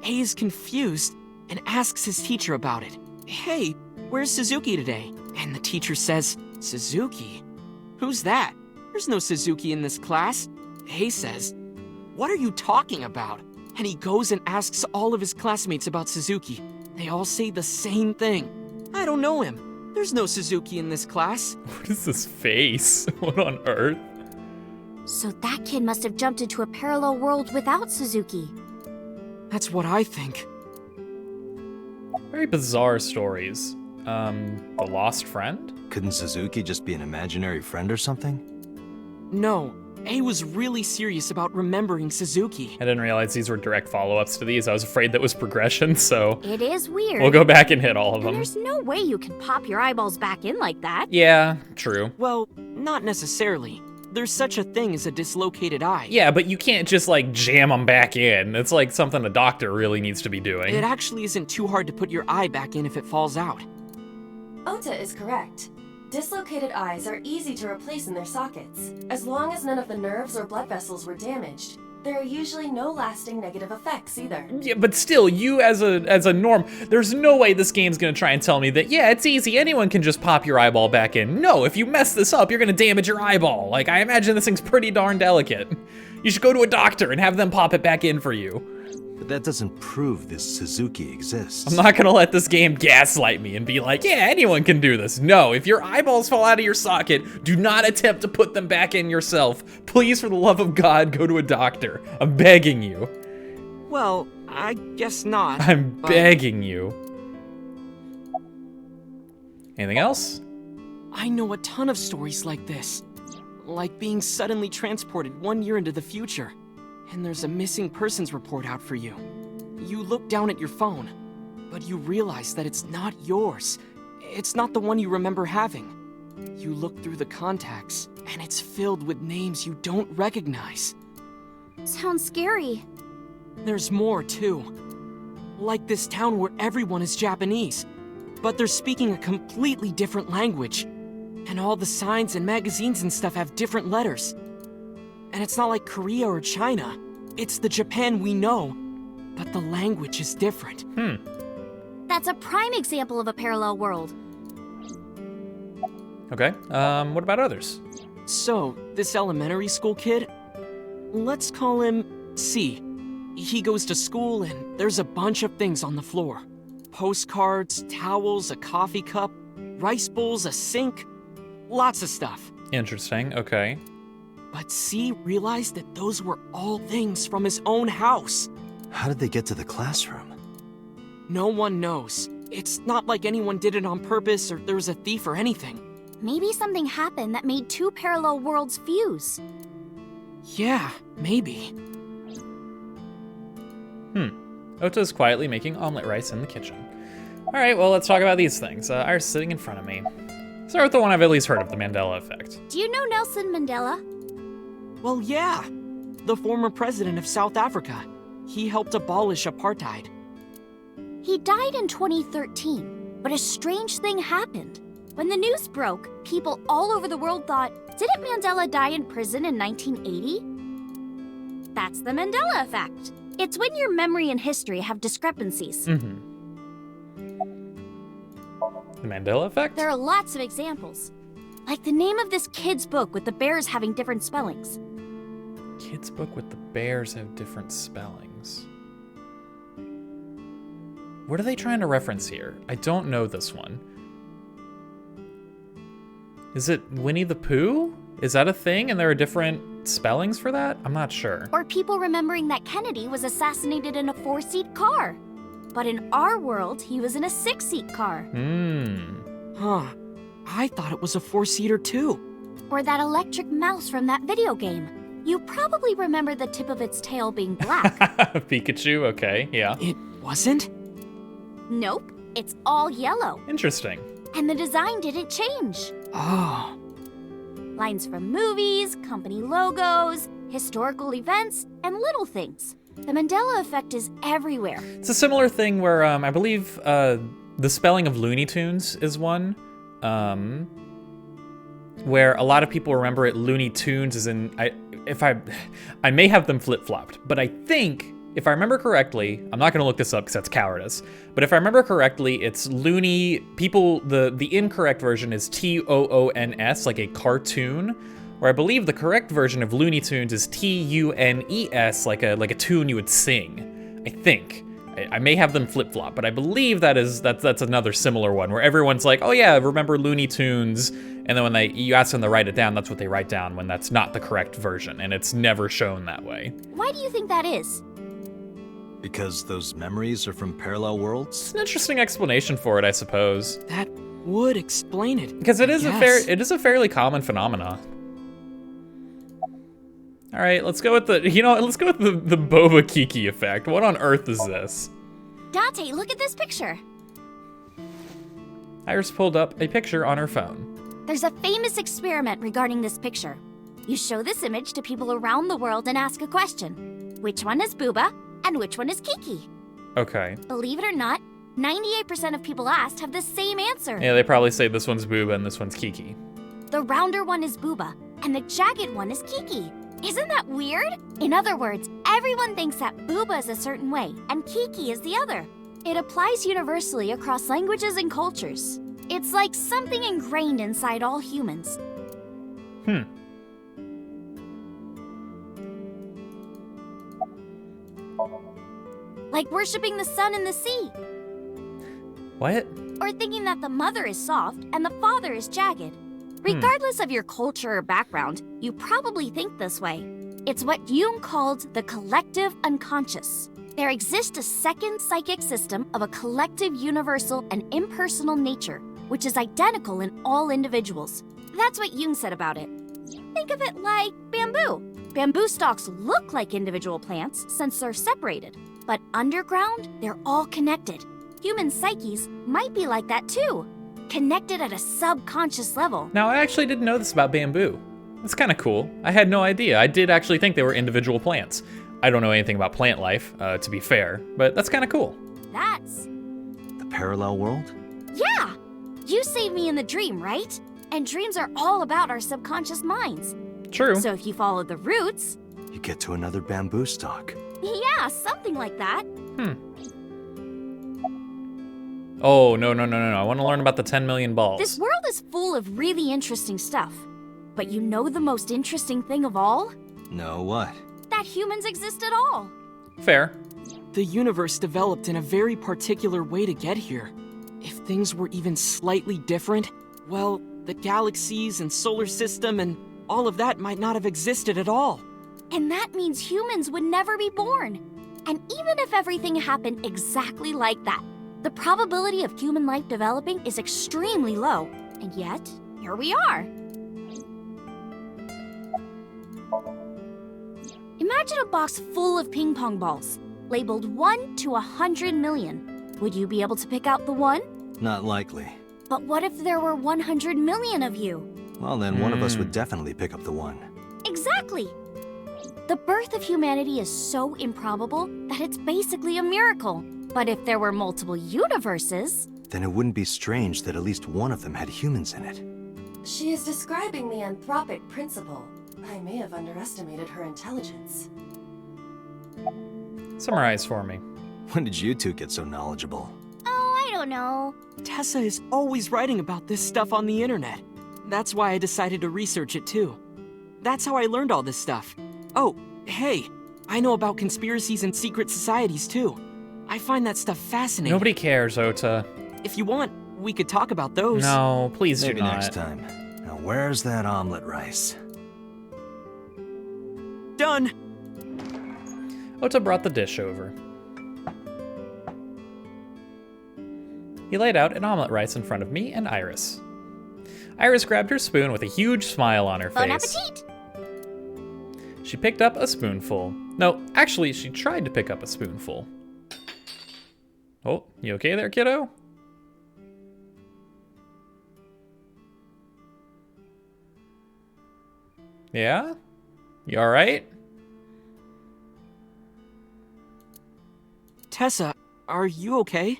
A is confused and asks his teacher about it. Hey, where's Suzuki today? And the teacher says, Suzuki? Who's that? There's no Suzuki in this class. A says, what are you talking about? And he goes and asks all of his classmates about Suzuki. They all say the same thing. I don't know him. There's no Suzuki in this class. What is this face? What on earth? So that kid must have jumped into a parallel world without Suzuki. That's what I think. Very bizarre stories. The lost friend? Couldn't Suzuki just be an imaginary friend or something? No, A was really serious about remembering Suzuki. I didn't realize these were direct follow-ups to these. I was afraid that was progression, so It is weird. we'll go back and hit all of And them. there's no way you can pop your eyeballs back in like that. Yeah, true. Well, not necessarily. there's such a thing as a dislocated eye. Yeah, but you can't just like jam them back in. It's like something a doctor really needs to be doing. It actually isn't too hard to put your eye back in if it falls out. Ota is correct. Dislocated eyes are easy to replace in their sockets. As long as none of the nerves or blood vessels were damaged, there are usually no lasting negative effects either. Yeah, but still, you as a norm, there's no way this game's gonna try and tell me that, yeah, it's easy, anyone can just pop your eyeball back in. No, if you mess this up, you're gonna damage your eyeball. Like, I imagine this thing's pretty darn delicate. You should go to a doctor and have them pop it back in for you. But that doesn't prove this Suzuki exists. I'm not gonna let this game gaslight me and be like, yeah, anyone can do this. No, if your eyeballs fall out of your socket, do not attempt to put them back in yourself. Please, for the love of God, go to a doctor. I'm begging you. Well, I guess not. I'm but begging you. Anything else? I know a ton of stories like this. Like being suddenly transported 1 year into the future. And there's a missing persons report out for you. You look down at your phone, but you realize that it's not yours. It's not the one you remember having. You look through the contacts, and it's filled with names you don't recognize. Sounds scary. There's more, too. Like this town where everyone is Japanese, but they're speaking a completely different language. And all the signs and magazines and stuff have different letters. And it's not like Korea or China. It's the Japan we know, but the language is different. That's a prime example of a parallel world. Okay, what about others? So, this elementary school kid, let's call him C. He goes to school and there's a bunch of things on the floor. Postcards, towels, a coffee cup, rice bowls, a sink, lots of stuff. Interesting, okay. But C realized that those were all things from his own house. How did they get to the classroom? No one knows. It's not like anyone did it on purpose or there was a thief or anything. Maybe something happened that made two parallel worlds fuse. Yeah, maybe. Ota's quietly making omelet rice in the kitchen. All right, well, let's talk about these things. Iris sitting in front of me. Start with the one I've at least heard of, the Mandela effect. Do you know Nelson Mandela? Well, yeah. The former president of South Africa. He helped abolish apartheid. He died in 2013, but a strange thing happened. When the news broke, people all over the world thought, didn't Mandela die in prison in 1980? That's the Mandela effect. It's when your memory and history have discrepancies. The Mandela effect? There are lots of examples. Like the name of this kid's book with the bears having different spellings. Kid's book with the bears have different spellings. What are they trying to reference here? I don't know this one. Is it Winnie the Pooh? Is that a thing and there are different spellings for that? I'm not sure. Or people remembering that Kennedy was assassinated in a 4-seat car. But in our world, he was in a 6-seat car. Huh. I thought it was a 4-seater too. Or that electric mouse from that video game. You probably remember the tip of its tail being black. Pikachu, okay, yeah. It wasn't? Nope, it's all yellow. Interesting. And the design didn't change. Oh. Lines from movies, company logos, historical events, and little things. The Mandela effect is everywhere. It's a similar thing where I believe the spelling of Looney Tunes is one. Where a lot of people remember it Looney Tunes as in, I may have them flip-flopped, but I think, if I remember correctly, I'm not gonna look this up because that's cowardice, but if I remember correctly, it's Looney, the incorrect version is Toons, like a cartoon, where I believe the correct version of Looney Tunes is Tunes, like a tune you would sing, I think. I may have them flip-flop, but I believe that's another similar one where everyone's like, oh yeah, remember Looney Tunes, and then when you ask them to write it down, that's what they write down when that's not the correct version, and it's never shown that way. Why do you think that is? Because those memories are from parallel worlds? It's an interesting explanation for it, I suppose. That would explain it. Because it is Yes. it is a fairly common phenomena. All right, let's go with the Boba Kiki effect. What on earth is this? Dante, look at this picture. Iris pulled up a picture on her phone. There's a famous experiment regarding this picture. You show this image to people around the world and ask a question. Which one is Booba and which one is Kiki? Okay. Believe it or not, 98% of people asked have the same answer. Yeah, they probably say this one's Booba and this one's Kiki. The rounder one is Booba, and the jagged one is Kiki. Isn't that weird? In other words, everyone thinks that Booba is a certain way, and Kiki is the other. It applies universally across languages and cultures. It's like something ingrained inside all humans. Like worshipping the sun and the sea. What? Or thinking that the mother is soft and the father is jagged. Regardless of your culture or background, you probably think this way. It's what Jung called the collective unconscious. There exists a second psychic system of a collective, universal, and impersonal nature, which is identical in all individuals. That's what Jung said about it. Think of it like bamboo. Bamboo stalks look like individual plants since they're separated, but underground, they're all connected. Human psyches might be like that too, connected at a subconscious level. Now, I actually didn't know this about bamboo. That's kind of cool. I had no idea. I did actually think they were individual plants. I don't know anything about plant life, to be fair, but that's kind of cool. That's... The parallel world? Yeah! You saved me in the dream, right? And dreams are all about our subconscious minds. True. So if you follow the roots... You get to another bamboo stalk. Yeah, something like that. Oh, no. I want to learn about the 10 million balls. This world is full of really interesting stuff. But you know the most interesting thing of all? No, what? That humans exist at all. Fair. The universe developed in a very particular way to get here. If things were even slightly different, well, the galaxies and solar system and all of that might not have existed at all. And that means humans would never be born. And even if everything happened exactly like that, the probability of human life developing is extremely low. And yet, here we are. Imagine a box full of ping pong balls, labeled 1 to 100 million. Would you be able to pick out the one? Not likely. But what if there were 100 million of you? Well, then one of us would definitely pick up the one. Exactly! The birth of humanity is so improbable that it's basically a miracle. But if there were multiple universes... Then it wouldn't be strange that at least one of them had humans in it. She is describing the anthropic principle. I may have underestimated her intelligence. Summarize for me. When did you two get so knowledgeable? Oh, I don't know. Tessa is always writing about this stuff on the internet. That's why I decided to research it too. That's how I learned all this stuff. Oh, hey, I know about conspiracies and secret societies too. I find that stuff fascinating. Nobody cares, Ota. If you want, we could talk about those. No, please Maybe do not. next time. Now where's that omelet rice? Done! Ota brought the dish over. He laid out an omelet rice in front of me and Iris. Iris grabbed her spoon with a huge smile on her Bon face. appetit! She picked up a spoonful. No, actually, she tried to pick up a spoonful. Oh, you okay there, kiddo? Yeah? You alright? Tessa, are you okay?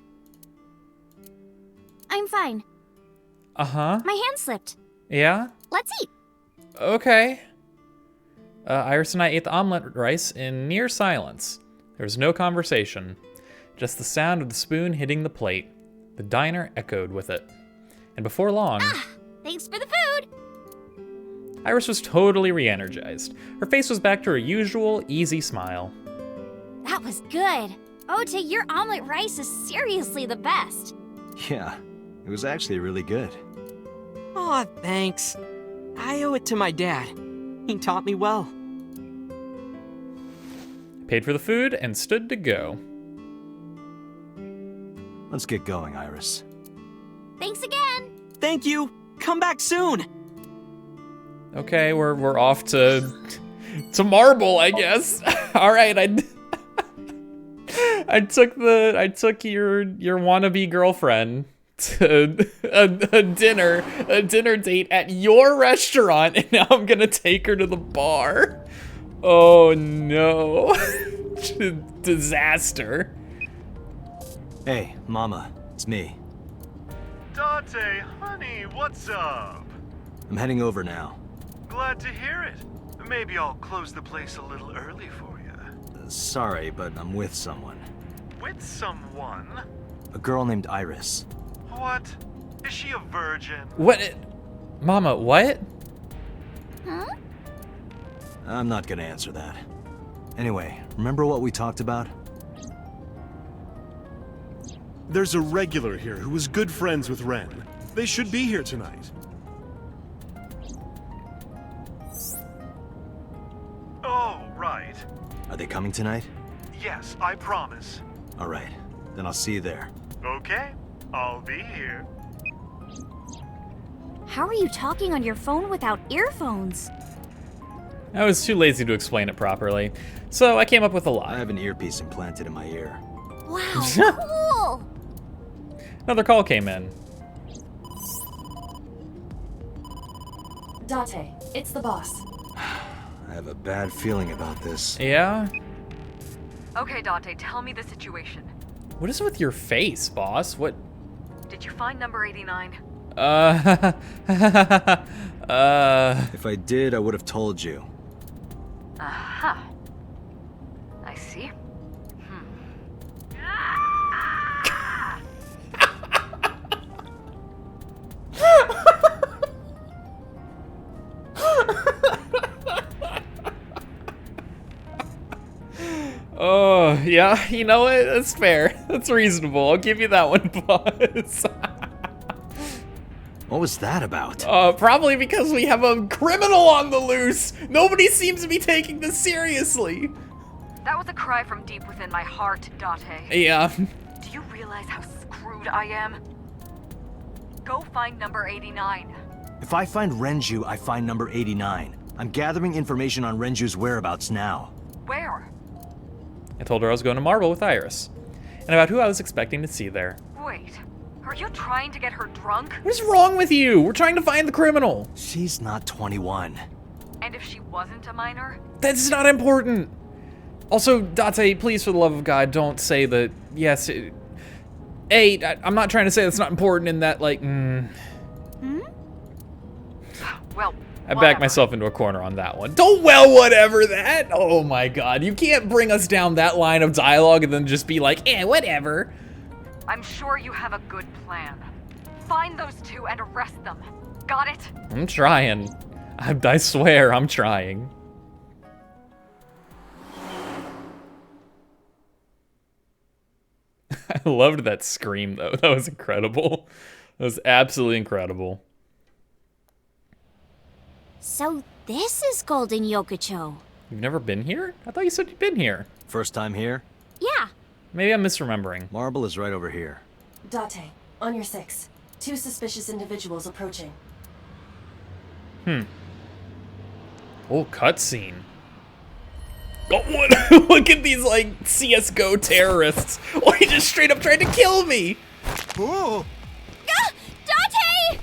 I'm fine. Uh-huh. My hand slipped. Yeah? Let's eat. Okay. Iris and I ate the omelet rice in near silence. There was no conversation, just the sound of the spoon hitting the plate. The diner echoed with it. And before long, Thanks for the food. Iris was totally re-energized. Her face was back to her usual, easy smile. That was good. Ota, your omelet rice is seriously the best. Yeah, it was actually really good. Aw, thanks. I owe it to my dad. He taught me well. Paid for the food and stood to go. Let's get going, Iris. Thanks again. Thank you! Come back soon! Okay, we're off to Marble, I guess. All right, I took your wannabe girlfriend to a dinner date at your restaurant, and now I'm gonna take her to the bar. Oh no. Disaster. Hey, Mama, it's me. Dante, honey, what's up? I'm heading over now. Glad to hear it. Maybe I'll close the place a little early for you. Sorry, but I'm with someone. With someone? A girl named Iris. What? Is she a virgin? What? Mama, what? Huh? I'm not gonna answer that. Anyway, remember what we talked about? There's a regular here who was good friends with Ren. They should be here tonight. Oh, right. Are they coming tonight? Yes, I promise. All right, then I'll see you there. Okay, I'll be here. How are you talking on your phone without earphones? I was too lazy to explain it properly, so I came up with a I lie. have an earpiece implanted in my ear. Wow, cool! Another call came in. Date, it's the boss. I have a bad feeling about this. Yeah? Okay, Dante, tell me the situation. What is with your face, boss? What? Did you find number 89? If I did, I would have told you. Aha. I see. Oh, yeah, you know what? That's fair. That's reasonable. I'll give you that one, boss. What was that about? Probably because we have a criminal on the loose. Nobody seems to be taking this seriously. That was a cry from deep within my heart, Dante. Yeah. Do you realize how screwed I am? Go find number 89. If I find Renju, I find number 89. I'm gathering information on Renju's whereabouts now. Where? I told her I was going to Marble with Iris, and about who I was expecting to see there. Wait, are you trying to get her drunk? What is wrong with you? We're trying to find the criminal. She's not 21. And if she wasn't a minor? That's not important. Also, Date, please, for the love of God, don't say that, yes, I'm not trying to say that's not important in that, like, Well, I backed whatever. myself into a corner on that one. Don't whatever that. Oh my God, you can't bring us down that line of dialogue and then just be like, whatever. I'm sure you have a good plan. Find those two and arrest them. Got it? I'm trying. I swear I'm trying. I loved that scream though. That was incredible. That was absolutely incredible. So this is Golden Yokocho. You've never been here? I thought you said you'd been here. First time here? Yeah, Maybe I'm misremembering. Marble is right over here. Date, on your 6. 2 suspicious individuals approaching. Oh, cutscene. Oh, what? Look at these, like, CSGO terrorists. Oh, he just straight up tried to kill me. Oh! Date!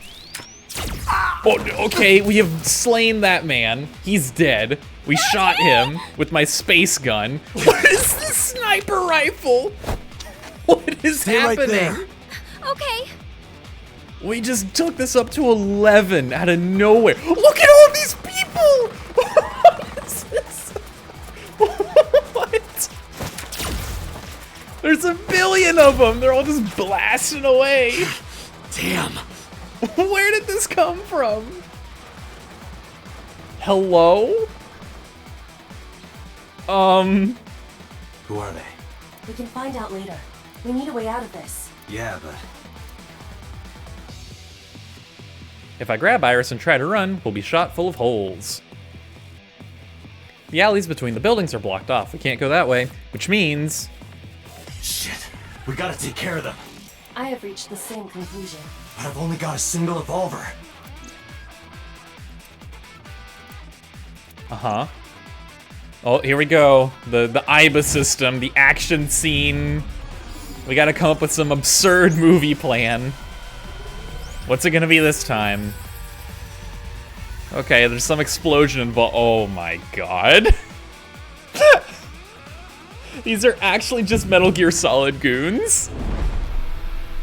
Oh, okay, we have slain that man. He's dead. We shot him with my space gun. What is this sniper rifle? What is Stay right happening? there. Okay, We just took this up to 11 out of nowhere. Look at all these people! What is this? What? There's a billion of them. They're all just blasting away. Damn. Where did this come from? Hello? Who are they? We can find out later. We need a way out of this. Yeah, but If I grab Iris and try to run, we'll be shot full of holes. The alleys between the buildings are blocked off. We can't go that way, which means... shit. We gotta take care of them. I have reached the same conclusion. But I've only got a single revolver. Uh-huh. Oh, here we go. The IBA system, the action scene. We gotta come up with some absurd movie plan. What's it gonna be this time? Okay, there's some explosion involved. Oh my god. These are actually just Metal Gear Solid goons?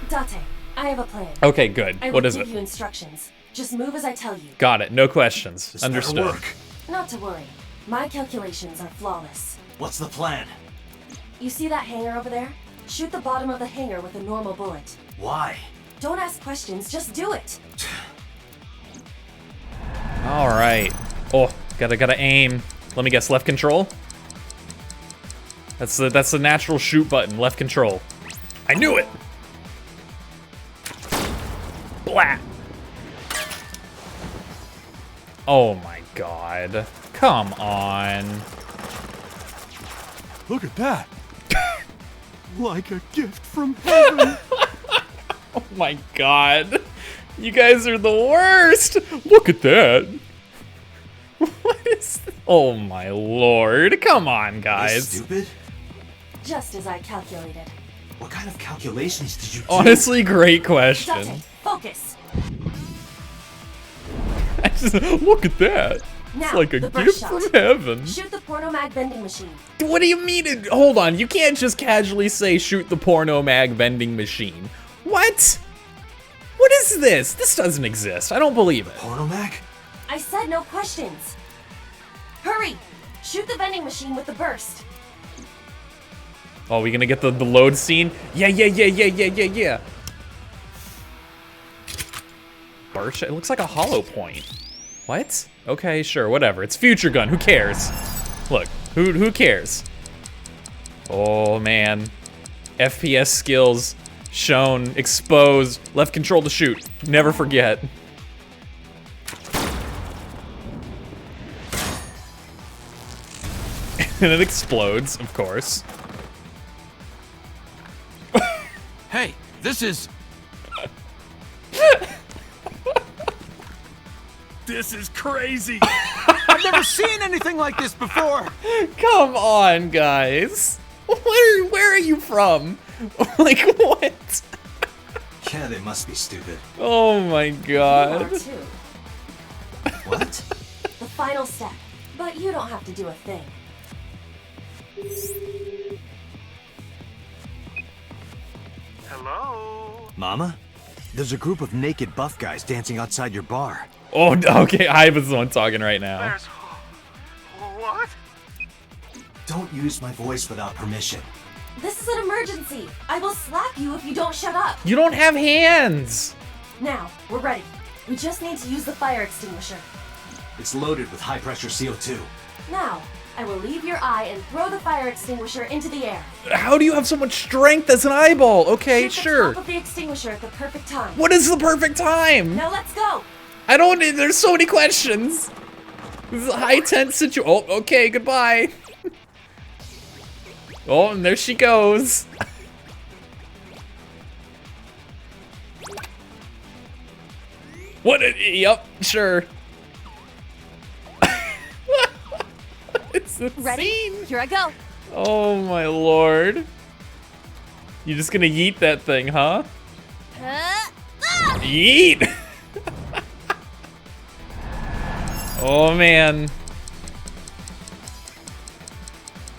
Date, I have a plan. Okay, good. I What will is give it? you instructions. Just move as I tell you. Got it. No questions. This better Understood. work. Not to worry. My calculations are flawless. What's the plan? You see that hangar over there? Shoot the bottom of the hangar with a normal bullet. Why? Don't ask questions, just do it. All right. Oh, gotta aim. Let me guess. Left control. That's the natural shoot button. Left control. I knew it. Blah. Oh my god. Come on. Look at that. Like a gift from heaven. Oh my god. You guys are the worst. Look at that. What is... Oh my lord. Come on, Are you guys. stupid? Just as I calculated. What kind of calculations did you do? Honestly, great question. Date, focus. I just, look at that. Now, It's like a the gift burst from shot. heaven. Shoot the porno mag vending machine. What do you mean? Hold on. You can't just casually say shoot the porno mag vending machine. What? What is this? This doesn't exist. I don't believe it. Pornomac? I said no questions. Hurry! Shoot the vending machine with the burst. Oh, we gonna get the load scene? Yeah. Burst? It looks like a hollow point. What? Okay, sure, whatever. It's future gun. Who cares? Look, who cares? Oh man, FPS skills shown, exposed. Left control to shoot. Never forget. And it explodes, of course. Hey, this is... This is crazy. I've never seen anything like this before! Come on, guys. Where are you from? Like, what? Yeah, they must be stupid. Oh my You god. are too. What? The final step. But you don't have to do a thing. Hello? Mama? There's a group of naked buff guys dancing outside your bar. Oh, okay, I was the one talking right now. There's... What? Don't use my voice without permission. This is an emergency. I will slap you if you don't shut up. You don't have hands. Now, we're ready. We just need to use the fire extinguisher. It's loaded with high-pressure CO2. Now, I will leave your eye and throw the fire extinguisher into the air. How do you have so much strength as an eyeball? Okay, Shoot the sure. top of the extinguisher at the perfect time. What is the perfect time? Now let's go. I don't. There's so many questions. This is a high tense situation. Oh, okay. Goodbye. Oh, and there she goes. What? Yep. Sure. It's a Ready? scene. Here I go. Oh my lord. You just gonna yeet that thing, huh? Yeet! Oh man.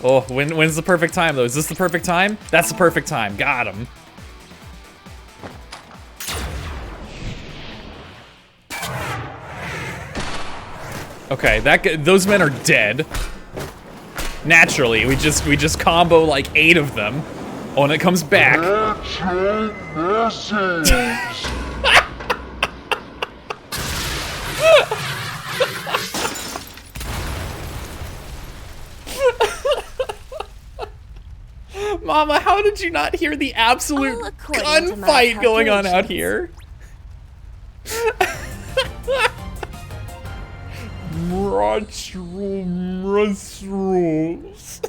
Oh, when's the perfect time though? Is this the perfect time? That's the perfect time. Got him. Okay, those men are dead. Naturally, we just combo like 8 of them. Oh, and it comes back. Mama, how did you not hear the absolute All according to my gunfight going on out calculations. here? Mushrooms.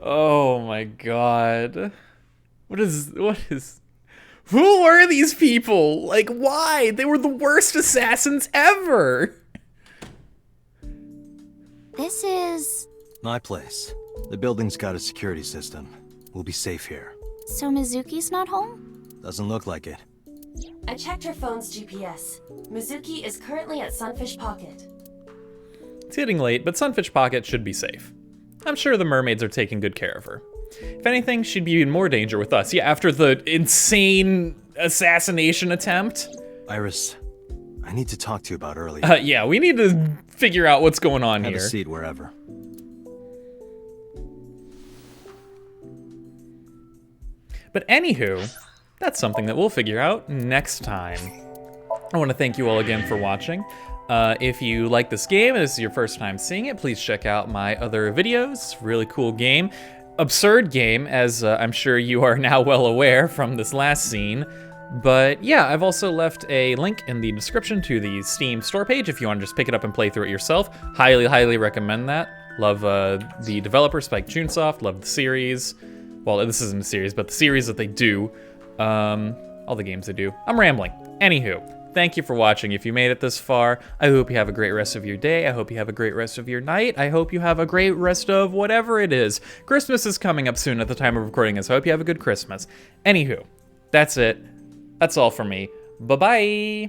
Oh my god. What is who were these people? Like, why? They were the worst assassins ever. This is... My place. The building's got a security system. We'll be safe here. So Mizuki's not home? Doesn't look like it. I checked her phone's GPS. Mizuki is currently at Sunfish Pocket. It's getting late, but Sunfish Pocket should be safe. I'm sure the mermaids are taking good care of her. If anything, she'd be in more danger with us. Yeah, after the insane assassination attempt. Iris, I need to talk to you about earlier. Yeah, we need to figure out what's going on Have here. a seat wherever. But anywho, that's something that we'll figure out next time. I want to thank you all again for watching. If you like this game and this is your first time seeing it, please check out my other videos. Really cool game. Absurd game, as I'm sure you are now well aware from this last scene. But yeah, I've also left a link in the description to the Steam store page if you want to just pick it up and play through it yourself. Highly, highly recommend that. Love the developer, Spike Chunsoft. Love the series. Well, this isn't a series, but the series that they do. All the games they do. I'm rambling. Anywho, thank you for watching. If you made it this far, I hope you have a great rest of your day. I hope you have a great rest of your night. I hope you have a great rest of whatever it is. Christmas is coming up soon at the time of recording this. I hope you have a good Christmas. Anywho, that's it. That's all for me. Bye-bye.